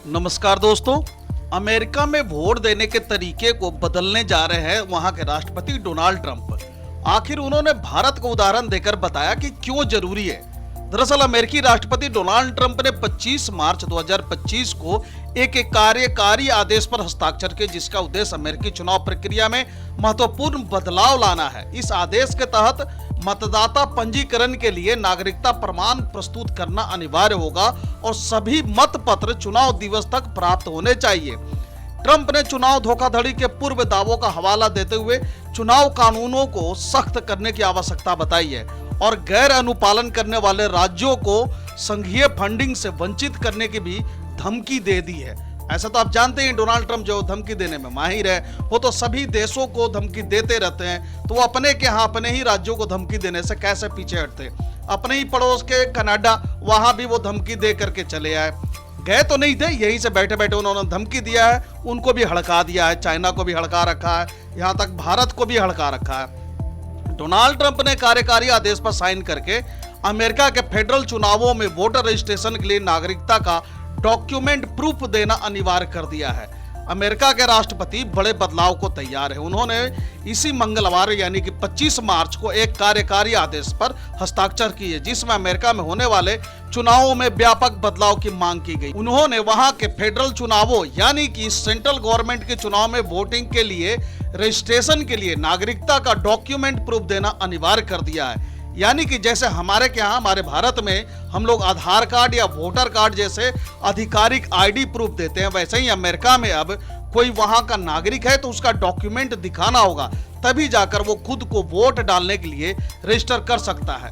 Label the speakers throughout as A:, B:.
A: नमस्कार दोस्तों। अमेरिका में वोट देने के तरीके को बदलने जा रहे हैं वहां के राष्ट्रपति डोनाल्ड ट्रंप। आखिर उन्होंने भारत को उदाहरण देकर बताया कि क्यों जरूरी है। दरअसल अमेरिकी राष्ट्रपति डोनाल्ड ट्रंप ने 25 मार्च 2025 को एक कार्यकारी आदेश पर हस्ताक्षर किए, जिसका उद्देश्य अमेरिकी चुनाव प्रक्रिया में महत्वपूर्ण बदलाव लाना है। इस आदेश के तहत मतदाता पंजीकरण के लिए नागरिकता प्रमाण प्रस्तुत करना अनिवार्य होगा और सभी मत पत्र चुनाव दिवस तक प्राप्त होने चाहिए। ट्रंप ने चुनाव धोखाधड़ी के पूर्व दावों का हवाला देते हुए चुनाव कानूनों को सख्त करने की आवश्यकता बताई है और गैर अनुपालन करने वाले राज्यों को संघीय फंडिंग से वंचित करने की भी धमकी दे दी है। ऐसा तो आप जानते हैं, डोनाल्ड ट्रंप जो धमकी देने में माहिर है, वो तो सभी देशों को धमकी देते रहते हैं, तो वो अपने के यहाँ अपने ही राज्यों को धमकी देने से कैसे पीछे हटते। अपने ही पड़ोस के कनाडा, वहां भी वो धमकी दे करके चले आए। गए तो नहीं थे, यहीं से बैठे बैठे उन्होंने धमकी दिया है, उनको भी हड़का दिया है, चाइना को भी हड़का रखा है, यहाँ तक भारत को भी हड़का रखा है। डोनाल्ड ट्रंप ने कार्यकारी आदेश पर साइन करके अमेरिका के फेडरल चुनावों में वोटर रजिस्ट्रेशन के लिए नागरिकता का डॉक्यूमेंट प्रूफ देना अनिवार्य कर दिया है। अमेरिका के राष्ट्रपति बड़े बदलाव को तैयार है। उन्होंने इसी मंगलवार यानी कि 25 मार्च को एक कार्यकारी आदेश पर हस्ताक्षर किए, जिसमें अमेरिका में होने वाले चुनावों में व्यापक बदलाव की मांग की गई। उन्होंने वहां के फेडरल चुनावों यानी कि सेंट्रल गवर्नमेंट के चुनाव में वोटिंग के लिए रजिस्ट्रेशन के लिए नागरिकता का डॉक्यूमेंट प्रूफ देना अनिवार्य कर दिया है। यानी कि जैसे हमारे के यहाँ हमारे भारत में हम लोग आधार कार्ड या वोटर कार्ड जैसे आधिकारिक आईडी प्रूफ देते हैं, वैसे ही अमेरिका में अब कोई वहां का नागरिक है तो उसका डॉक्यूमेंट दिखाना होगा, तभी जाकर वो खुद को वोट डालने के लिए रजिस्टर कर सकता है।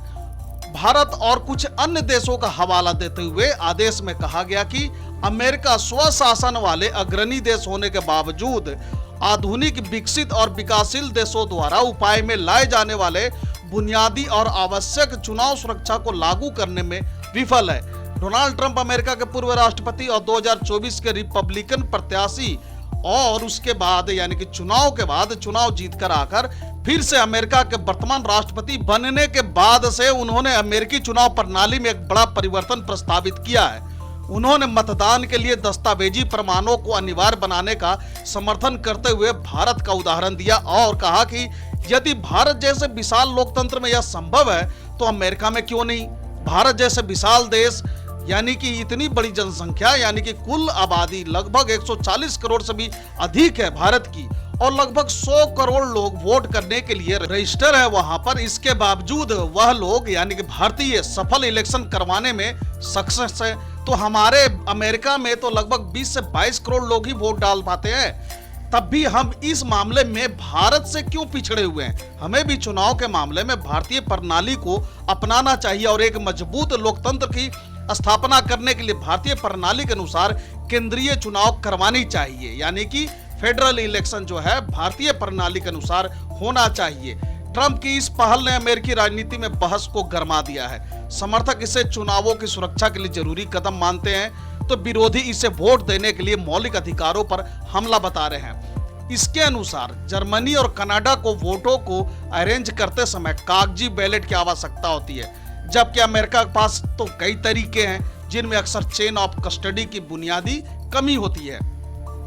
A: भारत और कुछ अन्य देशों का हवाला देते हुए आदेश में कहा गया कि अमेरिका स्वशासन वाले अग्रणी देश होने के बावजूद आधुनिक, विकसित और विकासशील देशों द्वारा उपाय में लाए जाने वाले बुनियादी और आवश्यक चुनाव सुरक्षा को लागू करने में विफल है। डोनाल्ड ट्रंप अमेरिका के पूर्व राष्ट्रपति और 2024 के रिपब्लिकन प्रत्याशी और उसके बाद यानी कि चुनाव के बाद चुनाव जीतकर आकर फिर से अमेरिका के वर्तमान राष्ट्रपति बनने के बाद से उन्होंने अमेरिकी चुनाव प्रणाली में एक बड़ा परिवर्तन प्रस्तावित किया है। उन्होंने मतदान के लिए दस्तावेजी प्रमाणों को अनिवार्य बनाने का समर्थन करते हुए भारत का उदाहरण दिया और कहा कि यदि भारत जैसे विशाल लोकतंत्र में यह संभव है तो अमेरिका में क्यों नहीं। भारत जैसे विशाल देश यानी कि इतनी बड़ी जनसंख्या यानी कि कुल आबादी लगभग 140 करोड़ से भी अधिक है भारत की, और लगभग 100 करोड़ लोग वोट करने के लिए रजिस्टर है वहां पर। इसके बावजूद वह लोग यानी कि भारतीय सफल इलेक्शन करवाने में सक्सेस है। तो हमारे अमेरिका में तो लगभग 20 से 22 करोड़ लोग ही वोट डाल पाते हैं, तब भी हम इस मामले में भारत से क्यों पिछड़े हुए हैं। हमें भी चुनाव के मामले में भारतीय प्रणाली को अपनाना चाहिए और एक मजबूत लोकतंत्र की स्थापना करने के लिए भारतीय प्रणाली के अनुसार केंद्रीय चुनाव करवानी चाहिए, यानी कि फेडरल इलेक्शन जो है भारतीय प्रणाली के अनुसार होना चाहिए। ट्रंप की इस पहल ने अमेरिकी राजनीति में बहस को गरमा दिया है। समर्थक इसे चुनावों की सुरक्षा के लिए जरूरी कदम मानते हैं, तो विरोधी इसे वोट देने के लिए मौलिक अधिकारों पर हमला बता रहे हैं। इसके अनुसार जर्मनी और कनाडा को वोटों को अरेंज करते समय कागजी बैलेट की आवश्यकता होती है, जबकि अमेरिका के पास तो कई तरीके हैं जिनमें अक्सर चेन ऑफ कस्टडी की बुनियादी कमी होती है।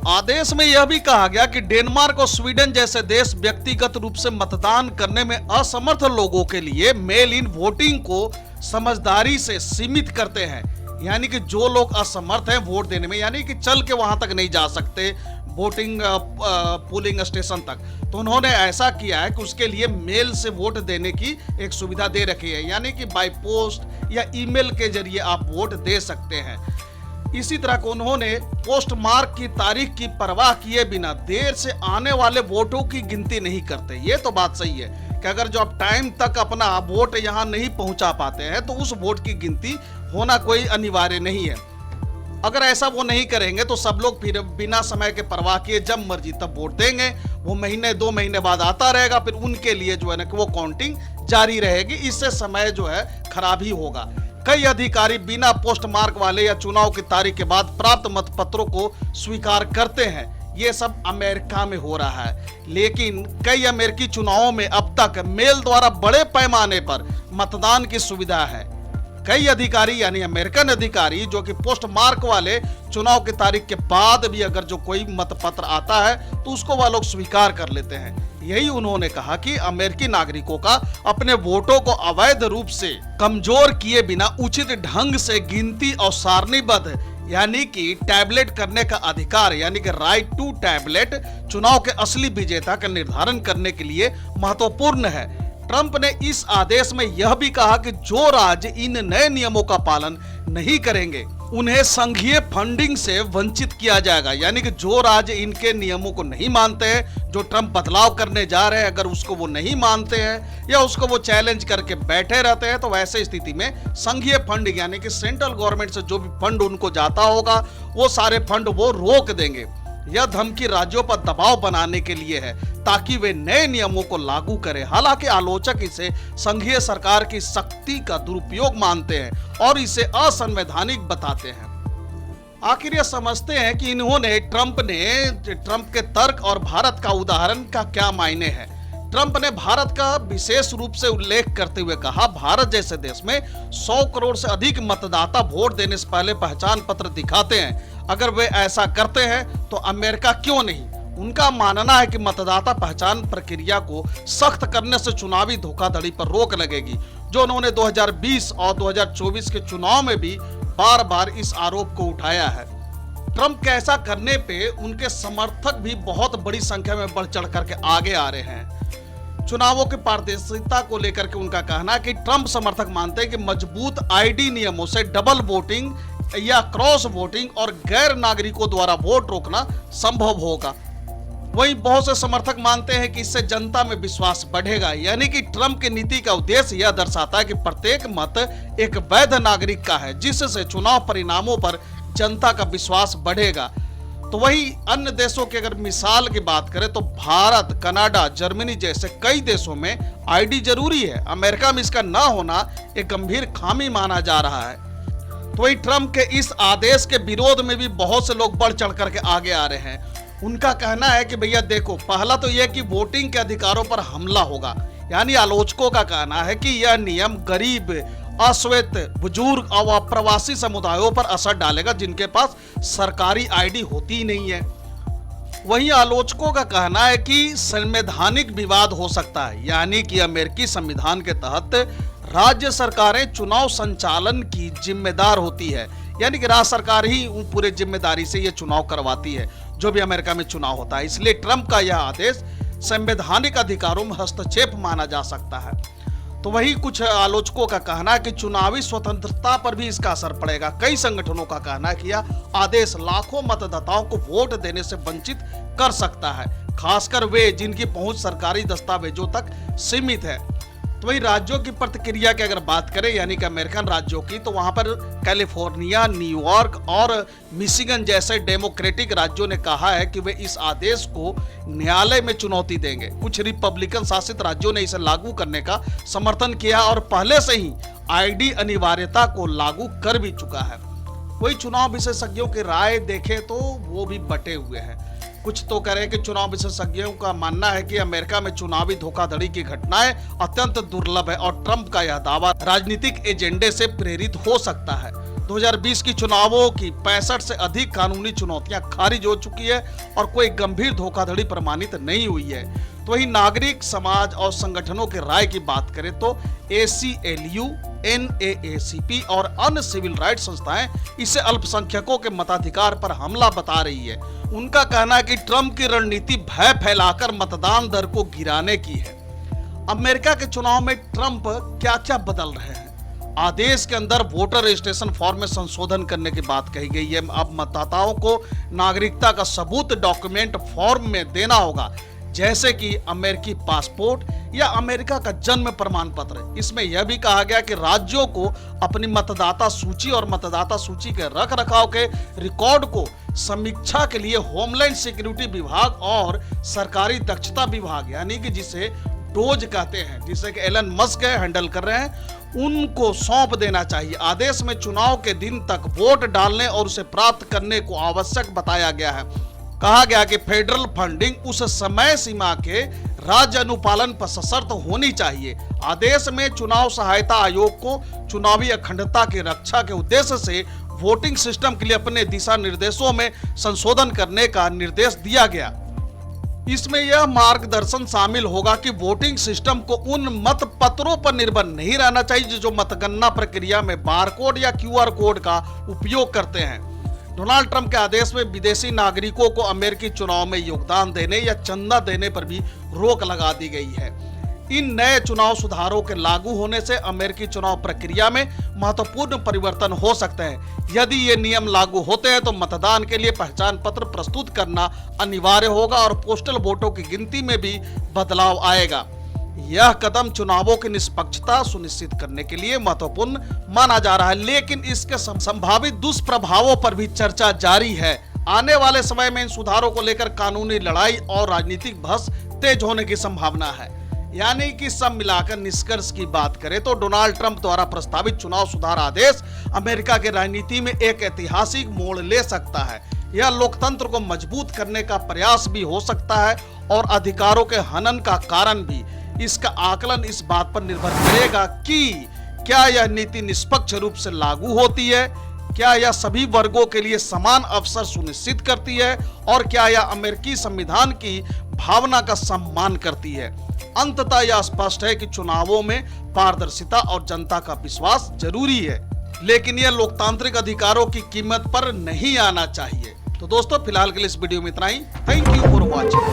A: आदेश में यह भी कहा गया कि डेनमार्क और स्वीडन जैसे देश व्यक्तिगत रूप से मतदान करने में असमर्थ लोगों के लिए मेल इन वोटिंग को समझदारी से सीमित करते हैं, यानी कि जो लोग असमर्थ हैं वोट देने में, यानी कि चल के वहां तक नहीं जा सकते वोटिंग पोलिंग स्टेशन तक, तो उन्होंने ऐसा किया है कि उसके लिए मेल से वोट देने की एक सुविधा दे रखी है, यानी कि बाय पोस्ट या ईमेल के जरिए आप वोट दे सकते हैं। इसी तरह को उन्होंने पोस्ट मार्क की तारीख की परवाह किए बिना देर से आने वाले वोटों की गिनती नहीं करते। ये तो बात सही है कि अगर जो आप टाइम तक अपना वोट यहाँ नहीं पहुंचा पाते हैं तो उस वोट की गिनती होना कोई अनिवार्य नहीं है। अगर ऐसा वो नहीं करेंगे तो सब लोग फिर बिना समय के परवाह किए जब मर्जी तब वोट देंगे। वो महीने 2 महीने बाद आता रहेगा, फिर उनके लिए जो है ना कि वो काउंटिंग जारी रहेगी। इससे समय जो है खराब ही होगा। कई अधिकारी बिना पोस्ट मार्क वाले या चुनाव की तारीख के बाद प्राप्त मतपत्रों को स्वीकार करते हैं। ये सब अमेरिका में हो रहा है, लेकिन कई अमेरिकी चुनावों में अब तक मेल द्वारा बड़े पैमाने पर मतदान की सुविधा है। कई अधिकारी यानी अमेरिकन अधिकारी जो कि पोस्ट मार्क वाले चुनाव की तारीख के बाद भी अगर जो कोई मतपत्र आता है तो उसको वह लोग स्वीकार कर लेते हैं। यही उन्होंने कहा कि अमेरिकी नागरिकों का अपने वोटों को अवैध रूप से कमजोर किए बिना उचित ढंग से गिनती और सारणीबद्ध यानी कि टैबलेट करने का अधिकार यानी कि राइट टू टैबलेट चुनाव के असली विजेता का निर्धारण करने के लिए महत्वपूर्ण है। ट्रंप ने इस आदेश में यह भी कहा कि जो राज्य इन नए नियमों का पालन नहीं करेंगे उन्हें संघीय फंडिंग से वंचित किया जाएगा। यानी कि जो राज्य इनके नियमों को नहीं मानते हैं, जो ट्रंप बदलाव करने जा रहे हैं, अगर उसको वो नहीं मानते हैं या उसको वो चैलेंज करके बैठे रहते हैं तो वैसे स्थिति में संघीय फंडिंग यानी कि सेंट्रल गवर्नमेंट से जो भी फंड उनको जाता होगा वो सारे फंड वो रोक देंगे। यह धमकी राज्यों पर दबाव बनाने के लिए है ताकि वे नए नियमों को लागू करें। हालांकि आलोचक इसे संघीय सरकार की शक्ति का दुरुपयोग मानते हैं और इसे असंवैधानिक बताते हैं। आखिर यह समझते हैं कि ट्रंप के तर्क और भारत का उदाहरण का क्या मायने है। ट्रंप ने भारत का विशेष रूप से उल्लेख करते हुए कहा, भारत जैसे देश में 100 करोड़ से अधिक मतदाता वोट देने से पहले पहचान पत्र दिखाते हैं। अगर वे ऐसा करते हैं तो अमेरिका क्यों नहीं? उनका मानना है कि मतदाता पहचान प्रक्रिया को सख्त करने से चुनावी धोखाधड़ी पर रोक लगेगी, जो उन्होंने 2020 और 2024 के चुनाव में भी बार बार इस आरोप को उठाया है। ट्रंप के ऐसा करने पे उनके समर्थक भी बहुत बड़ी संख्या में बढ़ चढ़ करके आगे आ रहे हैं। चुनावों की पारदर्शिता को लेकर के उनका कहना है कि ट्रंप समर्थक मानते हैं कि मजबूत आईडी नियमों से डबल वोटिंग या क्रॉस वोटिंग और गैर नागरिकों द्वारा वोट रोकना संभव होगा। वहीं बहुत से समर्थक मानते हैं कि इससे जनता में विश्वास बढ़ेगा। यानी कि ट्रंप की नीति का उद्देश्य यह दर्शाता है कि प्रत्येक मत एक वैध नागरिक का है, जिससे चुनाव परिणामों पर जनता का विश्वास बढ़ेगा। तो वही अन्य देशों की अगर मिसाल की बात करें तो भारत, कनाडा, जर्मनी जैसे कई देशों में आईडी जरूरी है। अमेरिका में इसका ना होना एक गंभीर खामी माना जा रहा है। तो वही ट्रंप के इस आदेश के विरोध में भी बहुत से लोग बढ़ चढ़ करके आगे आ रहे हैं। उनका कहना है कि भैया देखो, पहला तो यह कि वोटिंग के अधिकारों पर हमला होगा। यानी आलोचकों का कहना है कि यह नियम गरीब, अश्वेत, बुजुर्ग और प्रवासी समुदायों पर असर डालेगा जिनके पास सरकारी आईडी होती ही नहीं है। वहीं आलोचकों का कहना है कि संवैधानिक विवाद हो सकता है। यानी कि अमेरिकी संविधान के तहत राज्य सरकारें चुनाव संचालन की जिम्मेदार होती है। यानी कि राज्य सरकार ही पूरे जिम्मेदारी से ये चुनाव करवाती है जो भी अमेरिका में चुनाव होता है। इसलिए ट्रंप का यह आदेश संवैधानिक अधिकारों में हस्तक्षेप माना जा सकता है। तो वही कुछ आलोचकों का कहना है कि चुनावी स्वतंत्रता पर भी इसका असर पड़ेगा। कई संगठनों का कहना है कि यह आदेश लाखों मतदाताओं को वोट देने से वंचित कर सकता है, खासकर वे जिनकी पहुंच सरकारी दस्तावेजों तक सीमित है। तो वही राज्यों की प्रतिक्रिया की अगर बात करें, यानी कि अमेरिकन राज्यों की, तो वहां पर कैलिफोर्निया, न्यूयॉर्क और मिशिगन जैसे डेमोक्रेटिक राज्यों ने कहा है कि वे इस आदेश को न्यायालय में चुनौती देंगे। कुछ रिपब्लिकन शासित राज्यों ने इसे लागू करने का समर्थन किया और पहले से ही आईडी अनिवार्यता को लागू कर भी चुका है। वही चुनाव विशेषज्ञों की राय देखें तो वो भी बटे हुए हैं। कुछ तो कह रहे हैं कि चुनाव विशेषज्ञों का मानना है कि अमेरिका में चुनावी धोखाधड़ी की घटनाएं अत्यंत दुर्लभ है और ट्रंप का यह दावा राजनीतिक एजेंडे से प्रेरित हो सकता है। 2020 की चुनावों की 65 से अधिक कानूनी चुनौतियां खारिज हो चुकी है और कोई गंभीर धोखाधड़ी प्रमाणित नहीं हुई है। तो वही नागरिक समाज और संगठनों की राय की बात करें तो ACLU, NAACP और अन्य सिविल राइट्स संस्थाएं इसे अल्पसंख्यकों के मताधिकार पर हमला बता रही है। उनका कहना है कि ट्रंप की रणनीति भय फैलाकर मतदान दर को गिराने की है। अमेरिका के चुनाव में ट्रंप क्या क्या बदल रहे हैं? आदेश के अंदर वोटर रजिस्ट्रेशन फॉर्म में संशोधन करने की बात कही गई है। अब मतदाताओं को नागरिकता का सबूत डॉक्यूमेंट फॉर्म में देना होगा, जैसे कि अमेरिकी पासपोर्ट या अमेरिका का जन्म प्रमाण पत्र। इसमें यह भी कहा गया कि राज्यों को अपनी मतदाता सूची और मतदाता सूची के रखरखाव के रिकॉर्ड को समीक्षा के लिए होमलैंड सिक्योरिटी विभाग और सरकारी दक्षता विभाग, यानी कि जिसे डोज कहते हैं, जिसे कि एलन मस्क हैंडल कर रहे हैं, उनको सौंप देना चाहिए। आदेश में चुनाव के दिन तक वोट डालने और उसे प्राप्त करने को आवश्यक बताया गया है। कहा गया कि फेडरल फंडिंग उस समय सीमा के राज्य अनुपालन पर सशर्त होनी चाहिए। आदेश में चुनाव सहायता आयोग को चुनावी अखंडता की रक्षा के उद्देश्य से वोटिंग सिस्टम के लिए अपने दिशा निर्देशों में संशोधन करने का निर्देश दिया गया। इसमें यह मार्गदर्शन शामिल होगा कि वोटिंग सिस्टम को उन मत पत्रों पर निर्भर नहीं रहना चाहिए जो मतगणना प्रक्रिया में बारकोड या क्यूआर कोड का उपयोग करते हैं। डोनाल्ड ट्रंप के आदेश में विदेशी नागरिकों को अमेरिकी चुनाव में योगदान देने या चंदा देने पर भी रोक लगा दी गई है। इन नए चुनाव सुधारों के लागू होने से अमेरिकी चुनाव प्रक्रिया में महत्वपूर्ण परिवर्तन हो सकते हैं। यदि ये नियम लागू होते हैं तो मतदान के लिए पहचान पत्र प्रस्तुत करना अनिवार्य होगा और पोस्टल वोटों की गिनती में भी बदलाव आएगा। यह कदम चुनावों की निष्पक्षता सुनिश्चित करने के लिए महत्वपूर्ण माना जा रहा है, लेकिन इसके संभावित दुष्प्रभावों पर भी चर्चा जारी है। आने वाले समय में इन सुधारों को लेकर कानूनी लड़ाई और राजनीतिक बहस तेज होने की संभावना है। यानी कि सब मिलाकर निष्कर्ष की बात करें तो डोनाल्ड ट्रंप द्वारा प्रस्तावित चुनाव सुधार आदेश अमेरिका की राजनीति में एक ऐतिहासिक मोड़ ले सकता है। यह लोकतंत्र को मजबूत करने का प्रयास भी हो सकता है और अधिकारों के हनन का कारण भी। इसका आकलन इस बात पर निर्भर करेगा कि क्या यह नीति निष्पक्ष रूप से लागू होती है, क्या यह सभी वर्गों के लिए समान अवसर सुनिश्चित करती है और क्या यह अमेरिकी संविधान की भावना का सम्मान करती है। अंततः यह स्पष्ट है कि चुनावों में पारदर्शिता और जनता का विश्वास जरूरी है, लेकिन यह लोकतांत्रिक अधिकारों की कीमत पर नहीं आना चाहिए। तो दोस्तों फिलहाल के लिए इस वीडियो में इतना ही। Thank you for watching.